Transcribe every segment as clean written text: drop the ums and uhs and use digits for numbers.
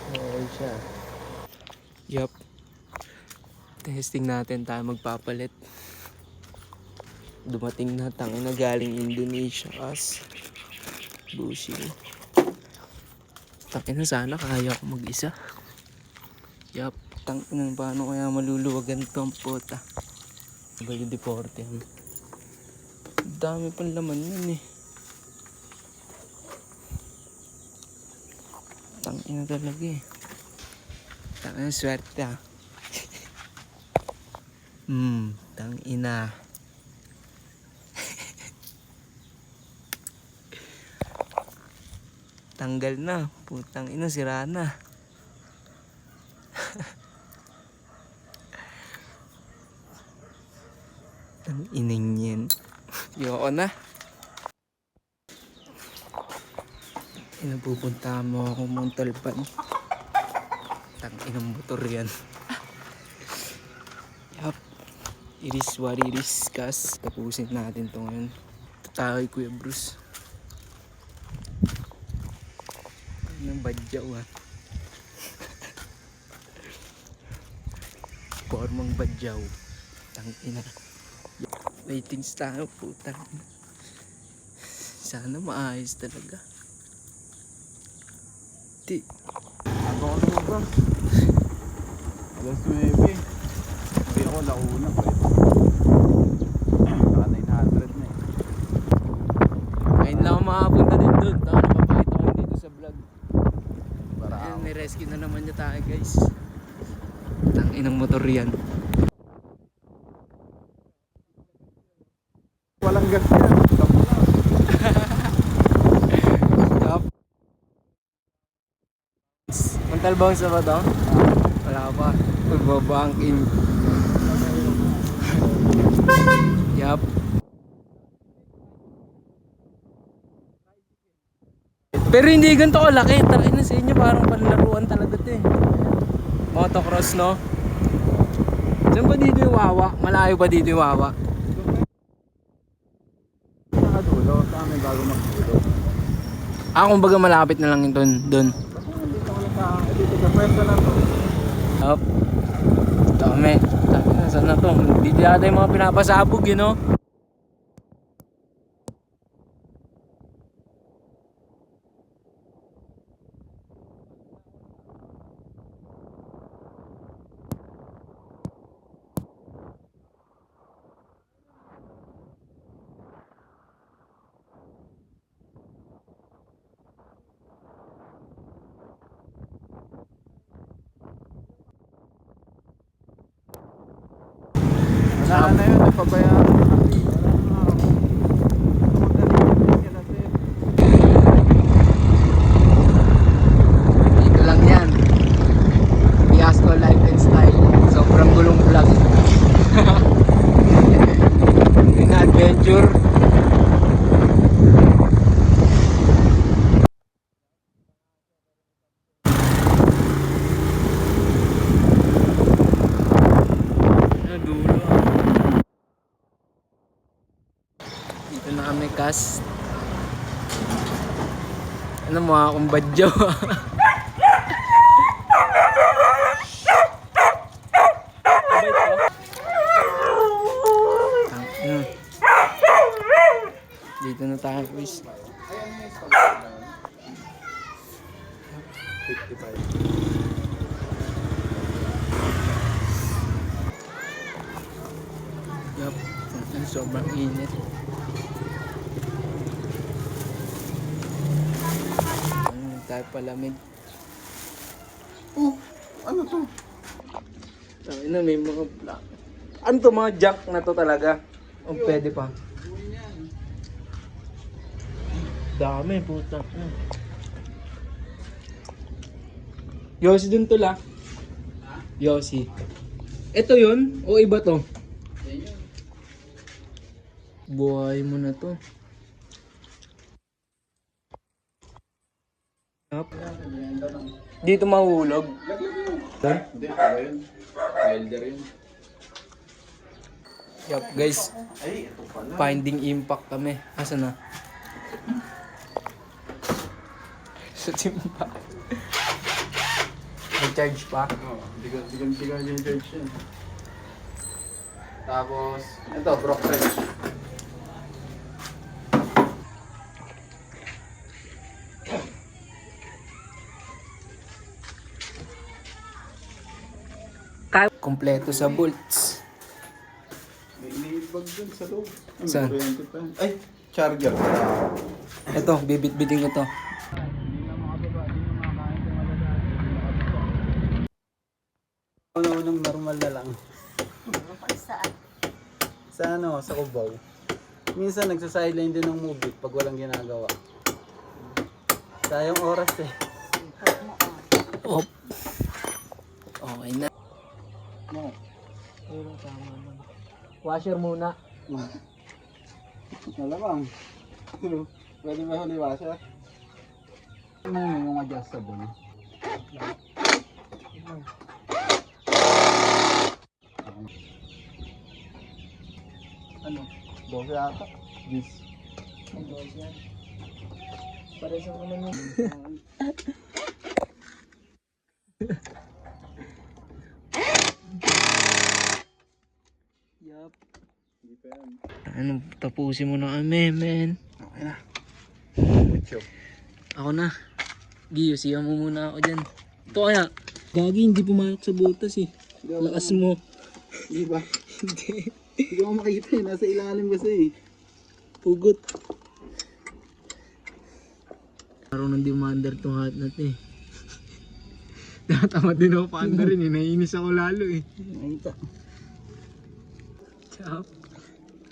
Ayan siya. Yup. Testing natin tayo magpapalit. Dumating na, tangin na galing Indonesia kas. Bushing. Tangin na, sana kaya ko mag-isa. Yup. Tangin na, paano kaya maluluwagan ito ang puta. WD-40 yan. Dami pang laman yun eh. Tangin na talaga eh. Tangin na, swerte ah. Tangin na. Tanggal na. Putang ina, sira na. Ang ining yan. Yoko na. Inapupunta mo ako Montalban. Tanginang motor yan. Yup. It is what it is, kas. Tapusin natin to ngayon. Tayo kay Kuya Bruce. Ng badyaw ha. Formang badyaw. Tangina. Ratings tayo, putang. Sana maayos talaga. Di. Ako ano ba? Alas 9. Hindi ako nauna pa ito. Naka 900 na eh. Ngayon lang ako makapunta din doon. Tapos napapakita ko dito sa vlog. Para Ayun, ako. may rescue na naman niya tayo guys. Tanginang motor yan. Walang gas yan. Tapo na. Yup. Montalban sa ba to? Wala pa. Magbabanking. Yup. Pero hindi ganito kalaki. Takin na sa inyo, parang panlaruan talaga ito eh. Motocross, no? Saan ba dito yung Wawa? Malayo ba dito yung Wawa? Nakadulo. Sa amin bago magdulo. Kumbaga malapit na lang yun doon. Kasi nandito ko na sa... Dito sa pwesto na to. Yup. Dami. Dami na, saan na to? Dito yata yung mga pinapasabog, you know? Wala na yun. Napabayaan ko kasi. Dito lang yan. Fiasco Life and Style. Sobrang gulong vlog. Yung adventure. Dulo. Dito na kami, kas. Ano mo akong badyaw. Dito na tayo, guys. 55. Yup. Sobrang init. Tayo palamig. Oh, ano to? Sabi na may mga black. Ano to, mga junk na to talaga? O pwede pa? Dami, puta. Yossi dun to la. Yossi. Ito yun? O iba to? Buhay mo na to. Up. Dito mahulog. Hindi, ano yun? Welder yun. Yup, guys. Ay, ito pala. Finding impact kami. Asa na? Sa timba. May charge pa. Oo, hindi ko charge yan. Tapos, ito, Brock Fresh. Kompleto sa bolts. May iniibag dun sa loob. Saan? Ay, charger. Ito, bibit-biting ko to. Hindi na makababa, hindi na makakain kung wala dati. Unang normal na lang. Sa ano, sa Cubao. Minsan nagsa-sideline din ng movie pag walang ginagawa. Sayang oras eh. Op. Okay na. No. Pero tama naman. Washer muna. Malamang. Pwede ba huliwa siya? Ano yung adjustable? Ano? 12 ata? 10. Pares ako naman yun. Yup. Hindi pa yan. Ano, tapusin mo na kami, men. Okay na. Mucho. Ako na. Giyo, siya mo muna ako dyan. Ito kaya. Gagi, hindi pumayok sa butas eh. Lakas mo. Di ba? Hindi. Hindi ko makita eh. Nasa ilalim kasi eh. Pugot. Parang nang demander tong hotnut eh. Tama din ako paanda rin eh. Naiinis ako lalo eh. Nakita. Chop.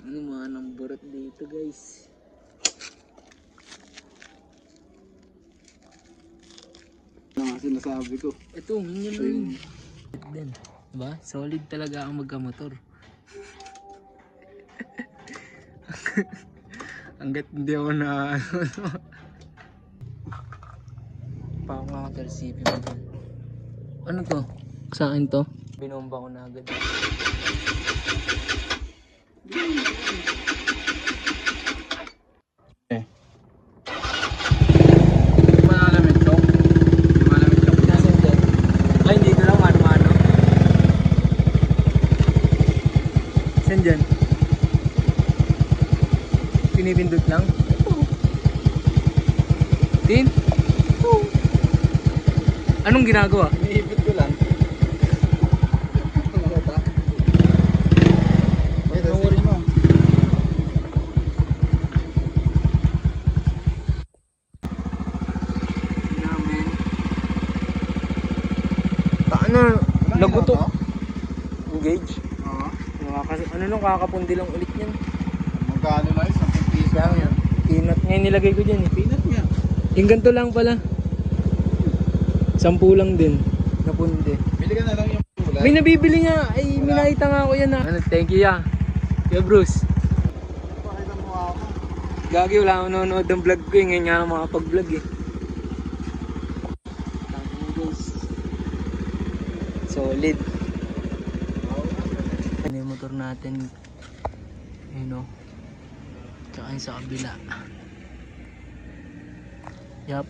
Ano mga nang burot dito guys. Ano nga sinasabi ko? Ito, yun yun. Din. Diba? Solid talaga ang magkamotor. Hanggat hindi ako na pang-RCB mo dun. Ano to? Sa akin to? Binomba ko na agad. Malalamit to? Malalamit to? Nasaan dyan? Ay, hindi ko lang mano-mano. Saan dyan? Pinipindot lang? Din? Anong ginagawa? Iniibit ko lang. Nakita? Wait, No worry. mo. Namin. Ano? Nagutok. Engage. Oo. Ano nung kakapundi lang ulit yan? Magkano na yun? 10 piso Kaya lang nga. Peanut ngayon nilagay ko dyan eh. Peanut nga. Yung ganito lang pala. 10 lang din. Napundi. Bili ka na lang yung kulay. May nabibili nga. Ay, may nakita nga ako yan ah. Ano, thank you ya. Kuya Bruce. Pakita mo ako. Gagi, wala akong nanonood ng vlog ko eh. Ngayon nga ako makapag-vlog eh. Tama mo guys. Solid. Ano yung motor natin? Ayun o. Tsaka yung sa kabila. Yup.